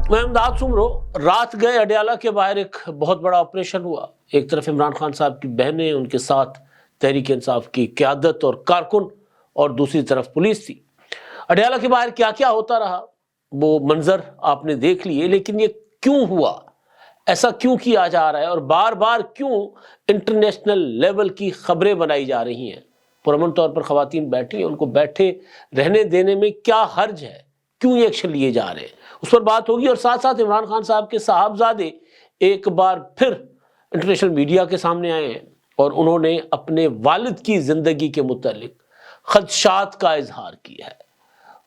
میں امداد سمرو رات گئے اڈیالہ کے باہر ایک بہت بڑا آپریشن ہوا. ایک طرف عمران خان صاحب کی بہنیں، ان کے ساتھ تحریک انصاف کی قیادت اور کارکن، اور دوسری طرف پولیس تھی. اڈیالہ کے باہر کیا کیا ہوتا رہا وہ منظر آپ نے دیکھ لیے، لیکن یہ کیوں ہوا، ایسا کیوں کیا جا رہا ہے، اور بار بار کیوں انٹرنیشنل لیول کی خبریں بنائی جا رہی ہیں. پرامن طور پر خواتین بیٹھی ہیں، ان کو بیٹھے رہنے دینے میں کیا حرج ہے، کیوں یہ ایکشن لیے جا رہے ہیں، اس پر بات ہوگی. اور ساتھ ساتھ عمران خان صاحب کے صاحبزادے ایک بار پھر انٹرنیشنل میڈیا کے سامنے آئے ہیں اور انہوں نے اپنے والد کی زندگی کے متعلق خدشات کا اظہار کیا ہے،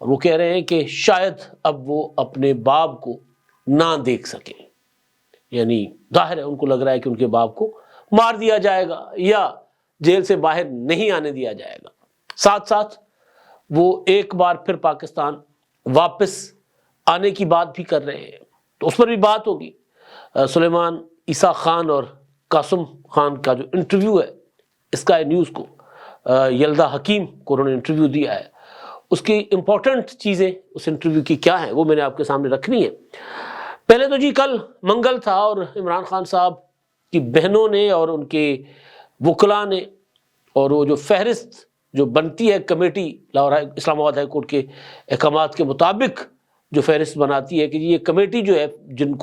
اور وہ کہہ رہے ہیں کہ شاید اب وہ اپنے باپ کو نہ دیکھ سکیں. یعنی ظاہر ہے ان کو لگ رہا ہے کہ ان کے باپ کو مار دیا جائے گا یا جیل سے باہر نہیں آنے دیا جائے گا. ساتھ ساتھ وہ ایک بار پھر پاکستان واپس آنے کی بات بھی کر رہے ہیں، تو اس پر بھی بات ہوگی. سلیمان عیسیٰ خان اور قاسم خان کا جو انٹرویو ہے اسکائی نیوز کو، یلدا حکیم کو انہوں نے انٹرویو دیا ہے، اس کی امپورٹنٹ چیزیں اس انٹرویو کی کیا ہیں وہ میں نے آپ کے سامنے رکھنی ہے. پہلے تو کل منگل تھا اور عمران خان صاحب کی بہنوں نے اور ان کے وکلاء نے، اور وہ جو فہرست جو بنتی ہے کمیٹی لاہور اسلام آباد ہائی کورٹ کے احکامات کے مطابق جو فہرست بناتی ہے کہ یہ کمیٹی جو ہے جن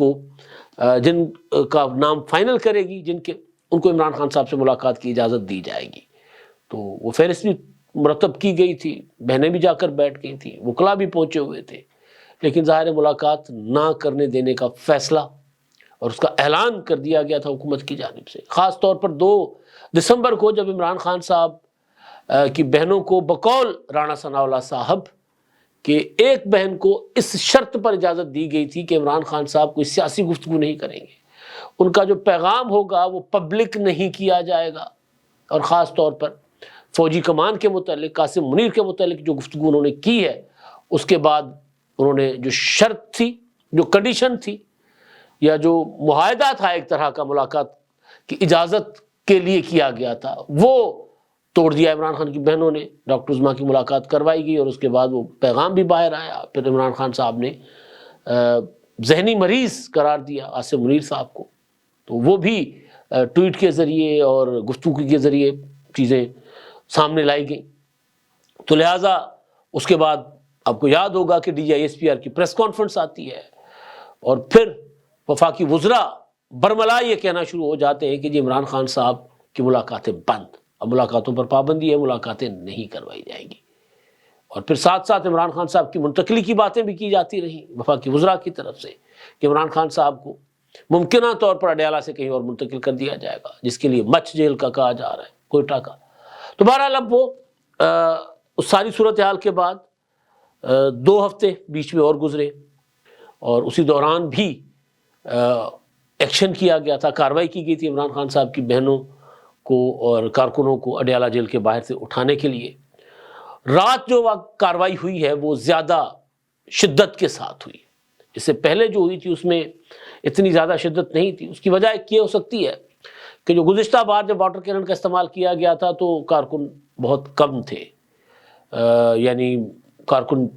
کا نام فائنل کرے گی، ان کو عمران خان صاحب سے ملاقات کی اجازت دی جائے گی. تو وہ فہرست بھی مرتب کی گئی تھی، بہنیں بھی جا کر بیٹھ گئی تھیں، وکلاء بھی پہنچے ہوئے تھے، لیکن ظاہر ملاقات نہ کرنے دینے کا فیصلہ اور اس کا اعلان کر دیا گیا تھا حکومت کی جانب سے. خاص طور پر 2 دسمبر کو جب عمران خان صاحب کی بہنوں کو بقول رانا ثناء اللہ صاحب کہ ایک بہن کو اس شرط پر اجازت دی گئی تھی کہ عمران خان صاحب کوئی سیاسی گفتگو نہیں کریں گے، ان کا جو پیغام ہوگا وہ پبلک نہیں کیا جائے گا، اور خاص طور پر فوجی کمان کے متعلق، قاسم منیر کے متعلق جو گفتگو انہوں نے کی ہے، اس کے بعد انہوں نے جو شرط تھی، جو کنڈیشن تھی، یا جو معاہدہ تھا ایک طرح کا ملاقات کی اجازت کے لیے کیا گیا تھا، وہ توڑ دیا عمران خان کی بہنوں نے. ڈاکٹر عظمیٰ کی ملاقات کروائی گئی اور اس کے بعد وہ پیغام بھی باہر آیا. پھر عمران خان صاحب نے ذہنی مریض قرار دیا قاسم منیر صاحب کو، تو وہ بھی ٹویٹ کے ذریعے اور گفتگو کے ذریعے چیزیں سامنے لائی گئیں. تو لہٰذا اس کے بعد آپ کو یاد ہوگا کہ DGISPR کی پریس کانفرنس آتی ہے، اور پھر وفاقی وزراء برملا یہ کہنا شروع ہو جاتے ہیں کہ عمران خان صاحب کی ملاقاتیں بند، اب ملاقاتوں پر پابندی ہے، ملاقاتیں نہیں کروائی جائیں گی. اور پھر ساتھ ساتھ عمران خان صاحب کی منتقلی کی باتیں بھی کی جاتی رہیں وفاقی وزراء کی طرف سے کہ عمران خان صاحب کو ممکنہ طور پر اڈیالہ سے کہیں اور منتقل کر دیا جائے گا، جس کے لیے مچھ جیل کا کہا جا رہا ہے، کوئٹہ کا. تو بہرحال اب وہ اس ساری صورتحال کے بعد 2 ہفتے بیچ میں اور گزرے، اور اسی دوران بھی ایکشن کیا گیا تھا، کارروائی کی گئی تھی عمران خان صاحب کی بہنوں کو اور کارکنوں کو اڈیالہ جیل کے باہر سے اٹھانے کے لیے. رات جو کارروائی ہوئی ہے وہ زیادہ شدت کے ساتھ ہوئی، اس سے پہلے جو ہوئی تھی اس میں اتنی زیادہ شدت نہیں تھی. اس کی وجہ ایک یہ ہو سکتی ہے کہ جو گزشتہ بار جب واٹر کینن کا استعمال کیا گیا تھا تو کارکن بہت کم تھے، یعنی کارکن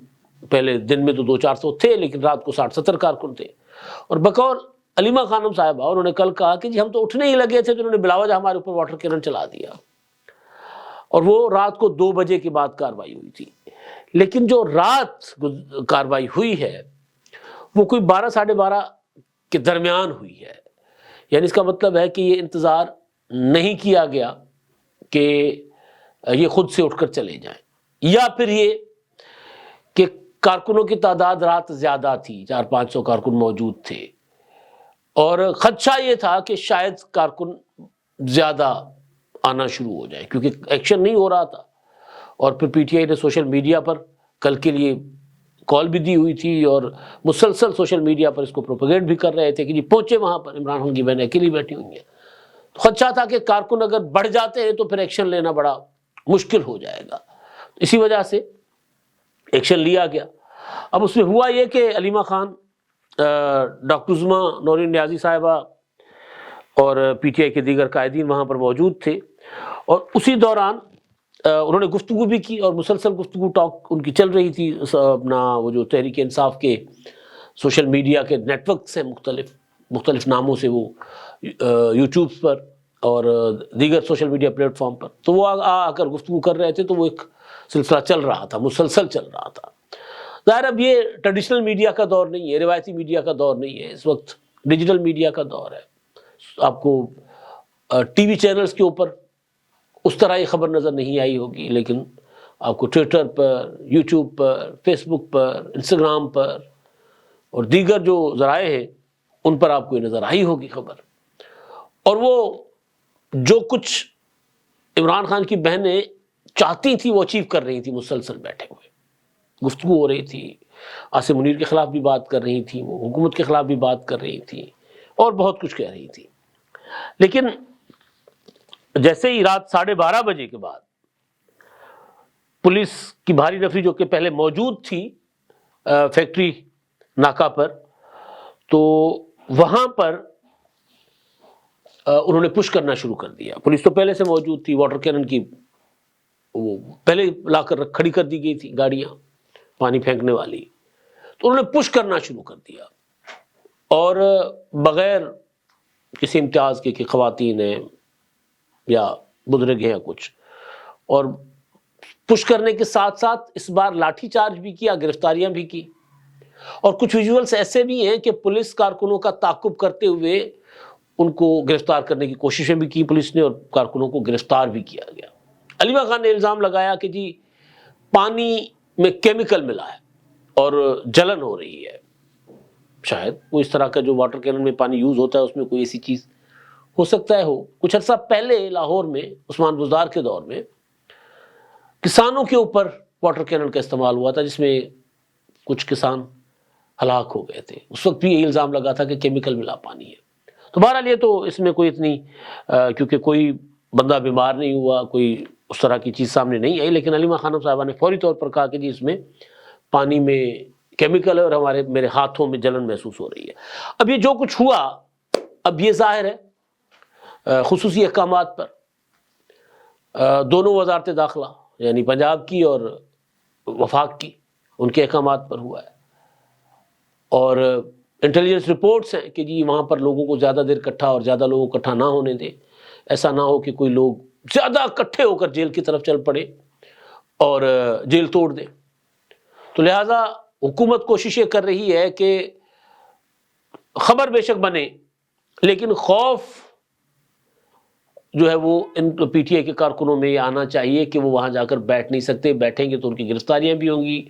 پہلے دن میں تو 200-400 تھے، لیکن رات کو 60-70 کارکن تھے. اور بقول علیمہ خانم صاحبہ انہوں نے کل کہا کہ ہم تو اٹھنے ہی لگے تھے تو انہوں نے بلا وجہ ہمارے اوپر واٹر کینن چلا دیا، اور وہ رات کو 2 بجے کے بعد کارروائی ہوئی تھی. لیکن جو رات کارروائی ہوئی ہے وہ کوئی 12-12:30 کے درمیان ہوئی ہے، یعنی اس کا مطلب ہے کہ یہ انتظار نہیں کیا گیا کہ یہ خود سے اٹھ کر چلے جائیں، یا پھر یہ کہ کارکنوں کی تعداد رات زیادہ تھی، 400-500 کارکن موجود تھے، اور خدشہ یہ تھا کہ شاید کارکن زیادہ آنا شروع ہو جائے کیونکہ ایکشن نہیں ہو رہا تھا. اور پھر PTI نے سوشل میڈیا پر کل کے لیے کال بھی دی ہوئی تھی اور مسلسل سوشل میڈیا پر اس کو پروپیگیٹ بھی کر رہے تھے کہ پہنچے وہاں پر، عمران خان کی بہنیں اکیلی بیٹھی ہوئی ہیں. تو خدشہ تھا کہ کارکن اگر بڑھ جاتے ہیں تو پھر ایکشن لینا بڑا مشکل ہو جائے گا، اسی وجہ سے ایکشن لیا گیا. اب اس میں ہوا یہ کہ علیمہ خان، ڈاکٹر عظمیٰ نورین نیازی صاحبہ اور PTI کے دیگر قائدین وہاں پر موجود تھے، اور اسی دوران انہوں نے گفتگو بھی کی، اور مسلسل گفتگو ٹاک ان کی چل رہی تھی اپنا وہ جو تحریک انصاف کے سوشل میڈیا کے نیٹ ورکس ہیں مختلف ناموں سے، وہ یوٹیوب پر اور دیگر سوشل میڈیا پلیٹ فارم پر، تو وہ آ کر گفتگو کر رہے تھے، تو وہ ایک سلسلہ چل رہا تھا، مسلسل چل رہا تھا۔ ظاہر اب یہ ٹریڈیشنل میڈیا کا دور نہیں ہے، روایتی میڈیا کا دور نہیں ہے، اس وقت ڈیجیٹل میڈیا کا دور ہے۔ آپ کو ٹی وی چینلز کے اوپر اس طرح یہ خبر نظر نہیں آئی ہوگی، لیکن آپ کو ٹویٹر پر، یوٹیوب پر، فیس بک پر، انسٹاگرام پر اور دیگر جو ذرائع ہیں ان پر آپ کو یہ نظر آئی ہوگی خبر۔ اور وہ جو کچھ عمران خان کی بہنیں چاہتی تھی وہ اچیو کر رہی تھی، مسلسل بیٹھے ہوئے گفتگو ہو رہی تھی، عاصم منیر کے خلاف بھی بات کر رہی تھی، وہ حکومت کے خلاف بھی بات کر رہی تھی اور بہت کچھ کہہ رہی تھی۔ لیکن جیسے ہی رات 12:30 بجے کے بعد پولیس کی بھاری نفری جو کہ پہلے موجود تھی فیکٹری ناکہ پر، تو وہاں پر انہوں نے پش کرنا شروع کر دیا۔ پولیس تو پہلے سے موجود تھی، واٹر کینن کی وہ پہلے لا کر کھڑی کر دی گئی تھی گاڑیاں پانی پھینکنے والی، تو انہوں نے پش کرنا شروع کر دیا، اور بغیر کسی امتیاز کے کہ خواتین ہیں یا بزرگ ہیں یا کچھ، اور پش کرنے کے ساتھ ساتھ اس بار لاٹھی چارج بھی کیا، گرفتاریاں بھی کی، اور کچھ ویژولز ایسے بھی ہیں کہ پولیس کارکنوں کا تعاقب کرتے ہوئے ان کو گرفتار کرنے کی کوششیں بھی کی پولیس نے، اور کارکنوں کو گرفتار بھی کیا گیا۔ علیمہ خان نے الزام لگایا کہ جی پانی میں کیمیکل ملا ہے اور جلن ہو رہی ہے، شاید وہ اس طرح کا جو واٹر کینن میں پانی یوز ہوتا ہے اس میں کوئی ایسی چیز ہو سکتا ہے ہو۔ کچھ عرصہ پہلے لاہور میں عثمان بزدار کے دور میں کسانوں کے اوپر واٹر کینن کا استعمال ہوا تھا، جس میں کچھ کسان ہلاک ہو گئے تھے، اس وقت بھی یہ الزام لگا تھا کہ کیمیکل ملا پانی ہے۔ تو بہرحال یہ تو اس میں کوئی اتنی کیونکہ کوئی بندہ بیمار نہیں ہوا، کوئی اس طرح کی چیز سامنے نہیں آئی، لیکن علیمہ خانم صاحبہ نے فوری طور پر کہا کہ جی اس میں پانی میں کیمیکل ہے اور میرے ہاتھوں میں جلن محسوس ہو رہی ہے۔ اب یہ جو کچھ ہوا، اب یہ ظاہر ہے خصوصی احکامات پر دونوں وزارت داخلہ یعنی پنجاب کی اور وفاق کی، ان کے احکامات پر ہوا ہے، اور انٹیلیجنس رپورٹس ہیں کہ جی وہاں پر لوگوں کو زیادہ دیر اکٹھا اور زیادہ لوگوں کو اکٹھا نہ ہونے دیں، ایسا نہ ہو کہ کوئی لوگ زیادہ اکٹھے ہو کر جیل کی طرف چل پڑے اور جیل توڑ دیں۔ تو لہٰذا حکومت کوششیں کر رہی ہے کہ خبر بے شک بنے، لیکن خوف جو ہے وہ ان پی ٹی آئی کے کارکنوں میں یہ آنا چاہیے کہ وہ وہاں جا کر بیٹھ نہیں سکتے، بیٹھیں گے تو ان کی گرفتاریاں بھی ہوں گی،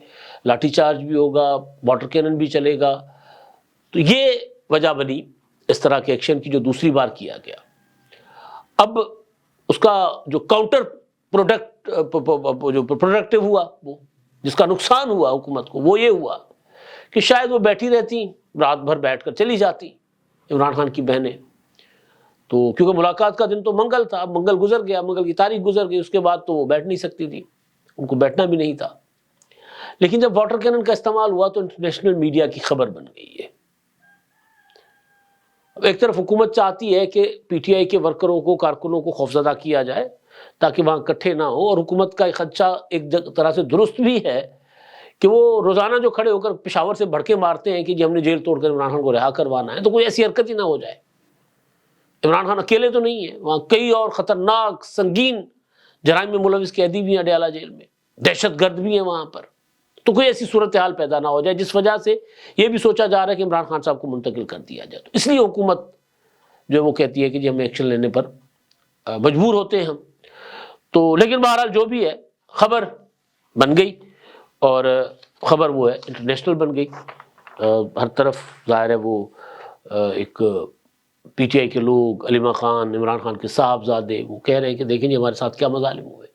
لاٹھی چارج بھی ہوگا، واٹر کینن بھی چلے گا۔ تو یہ وجہ بنی اس طرح کے ایکشن کی جو دوسری بار کیا گیا۔ اب اس کا جو کاؤنٹر پروڈکٹیو ہوا، وہ جس کا نقصان ہوا حکومت کو، وہ یہ ہوا کہ شاید وہ بیٹھی رہتی، رات بھر بیٹھ کر چلی جاتی عمران خان کی بہنیں، تو کیونکہ ملاقات کا دن تو منگل تھا، اب منگل گزر گیا، منگل کی تاریخ گزر گئی، اس کے بعد تو وہ بیٹھ نہیں سکتی تھی، ان کو بیٹھنا بھی نہیں تھا۔ لیکن جب واٹر کینن کا استعمال ہوا تو انٹرنیشنل میڈیا کی خبر بن گئی ہے۔ اب ایک طرف حکومت چاہتی ہے کہ پی ٹی آئی کے ورکروں کو، کارکنوں کو خوفزدہ کیا جائے تاکہ وہاں اکٹھے نہ ہو، اور حکومت کا خدشہ ایک طرح سے درست بھی ہے کہ وہ روزانہ جو کھڑے ہو کر پشاور سے بھڑکے مارتے ہیں کہ جی ہم نے جیل توڑ کر عمران خان کو رہا کروانا ہے، تو کوئی ایسی حرکت ہی نہ ہو جائے۔ عمران خان اکیلے تو نہیں ہے، وہاں کئی اور خطرناک سنگین جرائم میں ملوث قیدی بھی ہیں اڈیالہ جیل میں، دہشت گرد بھی ہیں وہاں پر، تو کوئی ایسی صورتحال پیدا نہ ہو جائے جس وجہ سے یہ بھی سوچا جا رہا ہے کہ عمران خان صاحب کو منتقل کر دیا جائے۔ تو اس لیے حکومت جو ہے وہ کہتی ہے کہ جی ہمیں ایکشن لینے پر مجبور ہوتے ہیں ہم۔ تو لیکن بہرحال جو بھی ہے خبر بن گئی، اور خبر وہ ہے انٹرنیشنل بن گئی، ہر طرف ظاہر ہے وہ ایک پی ٹی آئی کے لوگ، علیمہ خان، عمران خان کے صاحبزادے، وہ کہہ رہے ہیں کہ دیکھیں جی ہمارے ساتھ کیا مظالم ہوئے۔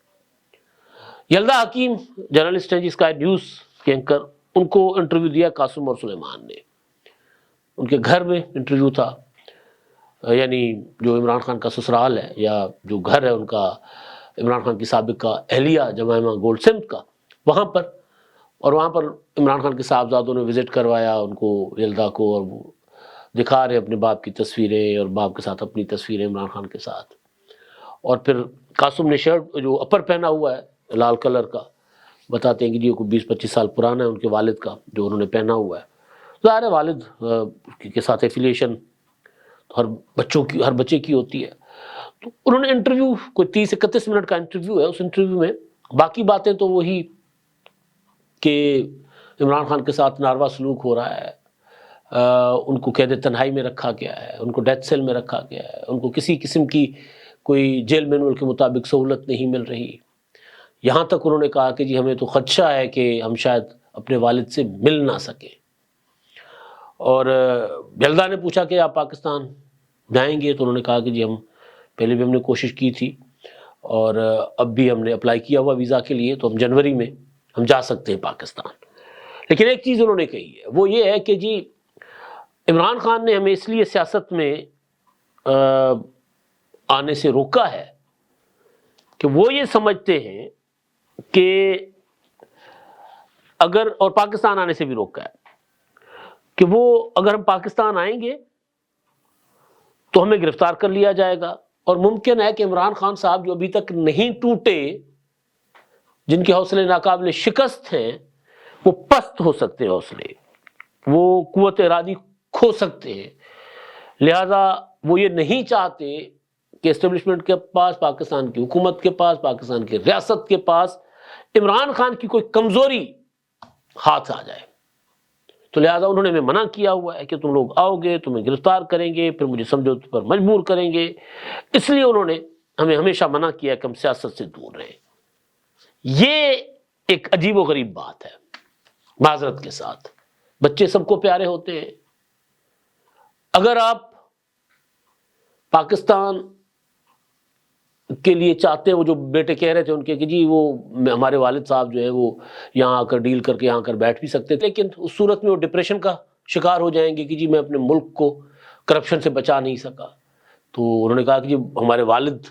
یلدا حکیم جرنلسٹ ہیں جی، اسکائی نیوز کے اینکر، ان کو انٹرویو دیا قاسم اور سلیمان نے، ان کے گھر میں انٹرویو تھا، یعنی جو عمران خان کا سسرال ہے یا جو گھر ہے ان کا، عمران خان کی سابقہ اہلیہ جمائمہ گولڈ سمتھ کا، وہاں پر، اور وہاں پر عمران خان کے صاحبزادوں نے وزٹ کروایا ان کو، یلدا کو، اور وہ دکھا رہے اپنے باپ کی تصویریں اور باپ کے ساتھ اپنی تصویریں عمران خان کے ساتھ، اور پھر قاسم نے شرٹ جو اپر پہنا ہوا ہے لال کلر کا، بتاتے ہیں کہ جی کوئی 20-25 سال پرانا ہے ان کے والد کا جو انہوں نے پہنا ہوا ہے، ظاہر ہے والد کے ساتھ ایفیلیشن ہر بچے کی ہوتی ہے. تو انہوں نے انٹرویو کوئی 30-31 منٹ کا انٹرویو ہے، اس انٹرویو میں باقی باتیں تو وہی کہ عمران خان کے ساتھ ناروا سلوک ہو رہا ہے، ان کو قید تنہائی میں رکھا گیا ہے، ان کو ڈیتھ سیل میں رکھا گیا ہے، ان کو کسی قسم کی کوئی جیل مینول کے مطابق سہولت نہیں مل رہی. یہاں تک انہوں نے کہا کہ جی ہمیں تو خدشہ ہے کہ ہم شاید اپنے والد سے مل نہ سکیں. اور جلدہ نے پوچھا کہ آپ پاکستان جائیں گے، تو انہوں نے کہا کہ جی پہلے بھی ہم نے کوشش کی تھی اور اب بھی ہم نے اپلائی کیا ہوا ویزا کے لیے، تو ہم جنوری میں ہم جا سکتے ہیں پاکستان. لیکن ایک چیز انہوں نے کہی ہے، وہ یہ ہے کہ جی عمران خان نے ہمیں اس لیے سیاست میں آنے سے روکا ہے کہ وہ یہ سمجھتے ہیں کہ اور پاکستان آنے سے بھی روکا ہے کہ اگر ہم پاکستان آئیں گے تو ہمیں گرفتار کر لیا جائے گا، اور ممکن ہے کہ عمران خان صاحب جو ابھی تک نہیں ٹوٹے، جن کے حوصلے ناقابل شکست ہیں، وہ پست ہو سکتے ہیں، حوصلے وہ قوت ارادی کھو سکتے ہیں. لہذا وہ یہ نہیں چاہتے کہ اسٹیبلشمنٹ کے پاس، پاکستان کی حکومت کے پاس، پاکستان کی ریاست کے پاس عمران خان کی کوئی کمزوری ہاتھ آ جائے. تو لہٰذا انہوں نے ہمیں منع کیا ہوا ہے کہ تم لوگ آؤ گے، تمہیں گرفتار کریں گے، پھر مجھے سمجھوتے پر مجبور کریں گے. اس لیے انہوں نے ہمیں ہمیشہ منع کیا کہ ہم سیاست سے دور رہیں. یہ ایک عجیب و غریب بات ہے. معذرت کے ساتھ بچے سب کو پیارے ہوتے ہیں. اگر آپ پاکستان کے لیے چاہتے ہیں، وہ جو بیٹے کہہ رہے تھے ان کے کہ جی وہ ہمارے والد صاحب جو ہے وہ یہاں آ کر ڈیل کر کے یہاں کر بیٹھ بھی سکتے تھے، لیکن اس صورت میں وہ ڈپریشن کا شکار ہو جائیں گے کہ جی میں اپنے ملک کو کرپشن سے بچا نہیں سکا. تو انہوں نے کہا کہ جی ہمارے والد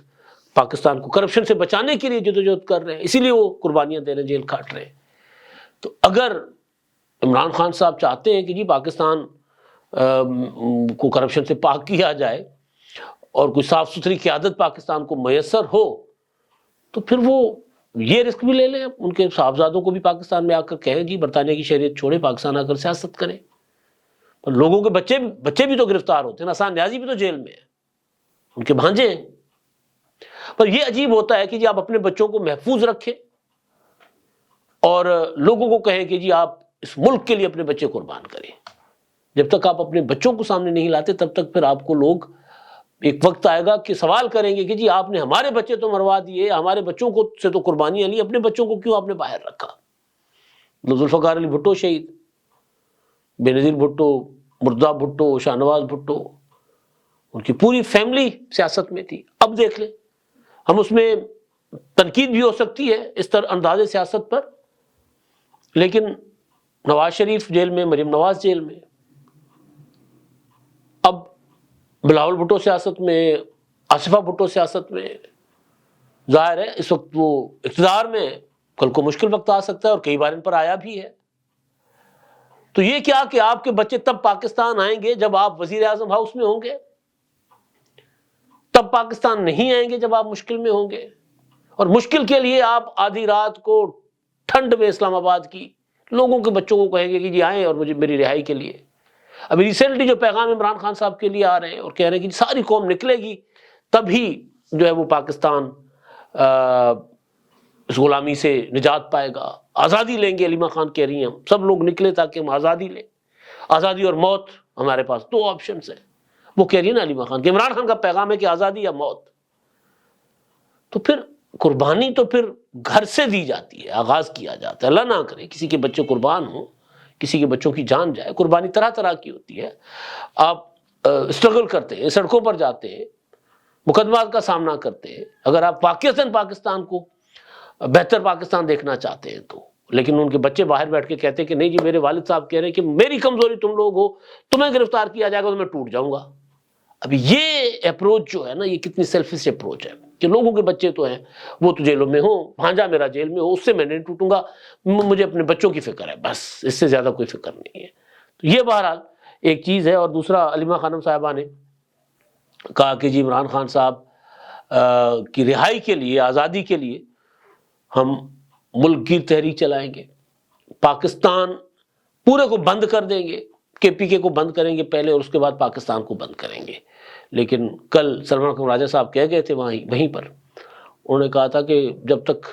پاکستان کو کرپشن سے بچانے کے لیے جدوجہد کر رہے ہیں، اسی لیے وہ قربانیاں دے رہے ہیں، جیل کاٹ رہے ہیں. تو اگر عمران خان صاحب چاہتے ہیں کہ جی پاکستان کو کرپشن سے پاک کیا جائے اور کوئی صاف ستھری قیادت پاکستان کو میسر ہو، تو پھر وہ یہ رسک بھی لے لیں، ان کے صاحبزادوں کو بھی پاکستان میں آ کر کہیں جی برطانیہ کی شہریت چھوڑے، پاکستان آ کر سیاست کریں. پر لوگوں کے بچے بھی تو گرفتار ہوتے ہیں، آسان نیازی بھی تو جیل میں ہیں، ان کے بھانجے ہیں. پر یہ عجیب ہوتا ہے کہ جی آپ اپنے بچوں کو محفوظ رکھیں اور لوگوں کو کہیں کہ جی آپ اس ملک کے لیے اپنے بچے قربان کریں. جب تک آپ اپنے بچوں کو سامنے نہیں لاتے تب تک پھر آپ کو لوگ ایک وقت آئے گا کہ سوال کریں گے کہ جی آپ نے ہمارے بچے تو مروا دیے، ہمارے بچوں کو سے تو قربانیاں لی، اپنے بچوں کو کیوں آپ نے باہر رکھا. ذوالفقار علی بھٹو شہید، بے نظیر بھٹو، مرتضیٰ بھٹو، شاہ نواز بھٹو، ان کی پوری فیملی سیاست میں تھی. اب دیکھ لیں، ہم اس میں تنقید بھی ہو سکتی ہے اس طرح انداز سیاست پر، لیکن نواز شریف جیل میں، مریم نواز جیل میں، اب بلاول بھٹو سیاست میں، آصفہ بھٹو سیاست میں. ظاہر ہے اس وقت وہ اقتدار میں، کل کو مشکل وقت آ سکتا ہے اور کئی بار ان پر آیا بھی ہے. تو یہ کیا کہ آپ کے بچے تب پاکستان آئیں گے جب آپ وزیر اعظم ہاؤس میں ہوں گے، تب پاکستان نہیں آئیں گے جب آپ مشکل میں ہوں گے. اور مشکل کے لیے آپ آدھی رات کو ٹھنڈ میں اسلام آباد کی لوگوں کے بچوں کو کہیں گے کہ جی آئیں اور مجھے میری رہائی کے لیے. ابھی ریسنٹلی جو پیغام عمران خان صاحب کے لیے آ رہے ہیں اور کہہ رہے ہیں کہ ساری قوم نکلے گی تبھی جو ہے وہ پاکستان اس غلامی سے نجات پائے گا، آزادی لیں گے. علیمہ خان کہہ رہی ہیں ہم سب لوگ نکلے تاکہ ہم آزادی لیں، آزادی اور موت ہمارے پاس دو آپشنز ہیں. وہ کہہ رہی ہے نا علیمہ خان کہ عمران خان کا پیغام ہے کہ آزادی یا موت. تو پھر قربانی تو پھر گھر سے دی جاتی ہے، آغاز کیا جاتا ہے. اللہ نہ کرے کسی کے بچے قربان ہوں، کسی کے بچوں کی جان جائے. قربانی طرح طرح کی ہوتی ہے. آپ اسٹرگل کرتے ہیں، سڑکوں پر جاتے ہیں، مقدمات کا سامنا کرتے ہیں، اگر آپ پاکستان کو بہتر پاکستان دیکھنا چاہتے ہیں تو. لیکن ان کے بچے باہر بیٹھ کے کہتے ہیں کہ نہیں جی میرے والد صاحب کہہ رہے ہیں کہ میری کمزوری تم لوگ ہو، تمہیں گرفتار کیا جائے گا تو میں ٹوٹ جاؤں گا. اب یہ اپروچ جو ہے نا، یہ کتنی سیلفش اپروچ ہے کہ لوگوں کے بچے تو ہیں، وہ تو جیلوں میں ہوں، بھانجا میرا جیل میں ہو، اس سے میں نہیں ٹوٹوں گا، مجھے اپنے بچوں کی فکر ہے، بس اس سے زیادہ کوئی فکر نہیں ہے. تو یہ بہرحال ایک چیز ہے. اور دوسرا، علیمہ خانم صاحبہ نے کہا کہ جی عمران خان صاحب کی رہائی کے لیے، آزادی کے لیے ہم ملک گیر تحریک چلائیں گے، پاکستان پورے کو بند کر دیں گے KPK کو بند کریں گے پہلے اور اس کے بعد پاکستان کو بند کریں گے. لیکن کل سلمان اکرم راجہ صاحب کہہ گئے تھے وہیں پر، انہوں نے کہا تھا کہ جب تک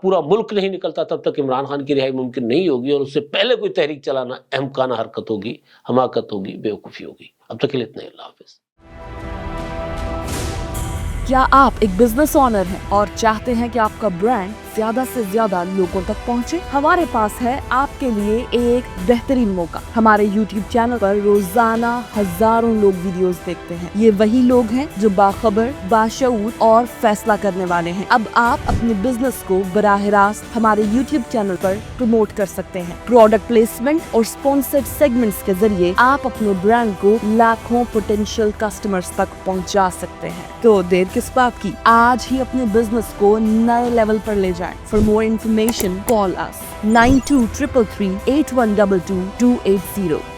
پورا ملک نہیں نکلتا تب تک عمران خان کی رہائی ممکن نہیں ہوگی، اور اس سے پہلے کوئی تحریک چلانا احمقانہ حرکت ہوگی، حماقت ہوگی، بیوقوفی ہوگی. اب تک کے لیے اتنا ہی. اللہ حافظ. کیا آپ ایک بزنس اونر ہیں اور چاہتے ہیں کہ آپ کا برانڈ زیادہ سے زیادہ لوگوں تک پہنچے؟ ہمارے پاس ہے آپ کے لیے ایک بہترین موقع. ہمارے YouTube چینل پر روزانہ ہزاروں لوگ ویڈیوز دیکھتے ہیں. یہ وہی لوگ ہیں جو باخبر، باشعور اور فیصلہ کرنے والے ہیں. اب آپ اپنے بزنس کو براہ راست ہمارے YouTube چینل پر پروموٹ کر سکتے ہیں. پروڈکٹ پلیسمنٹ اور اسپانسرڈ سیگمنٹس کے ذریعے آپ اپنے برانڈ کو لاکھوں پوٹینشیل کسٹمرز تک پہنچا سکتے ہیں. تو دیر کس بات کی؟ آج ہی اپنے بزنس کو نئے لیول پر لے جائیں. For more information, call us 923338122280.